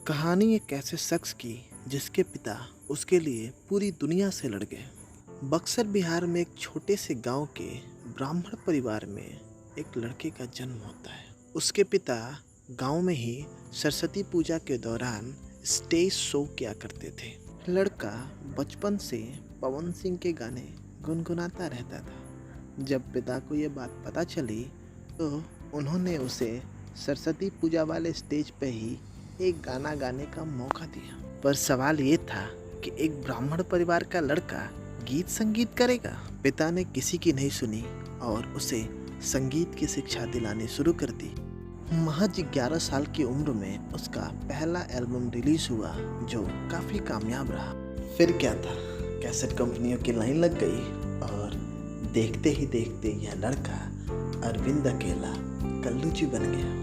कहानी एक ऐसे शख्स की जिसके पिता उसके लिए पूरी दुनिया से लड़ गए। बक्सर बिहार में एक छोटे से गांव के ब्राह्मण परिवार में एक लड़के का जन्म होता है। उसके पिता गांव में ही सरस्वती पूजा के दौरान स्टेज शो किया करते थे। लड़का बचपन से पवन सिंह के गाने गुनगुनाता रहता था। जब पिता को ये बात पता चली तो उन्होंने उसे सरस्वती पूजा वाले स्टेज पे ही एक गाना गाने का मौका दिया। पर सवाल ये था कि एक ब्राह्मण परिवार का लड़का गीत संगीत करेगा। पिता ने किसी की नहीं सुनी और उसे संगीत की शिक्षा दिलानी शुरू कर दी। महज 11 साल की उम्र में उसका पहला एल्बम रिलीज हुआ जो काफी कामयाब रहा। फिर क्या था, कैसेट कंपनियों की लाइन लग गई और देखते ही देखते यह लड़का अरविंद अकेला कल्लू जी बन गया।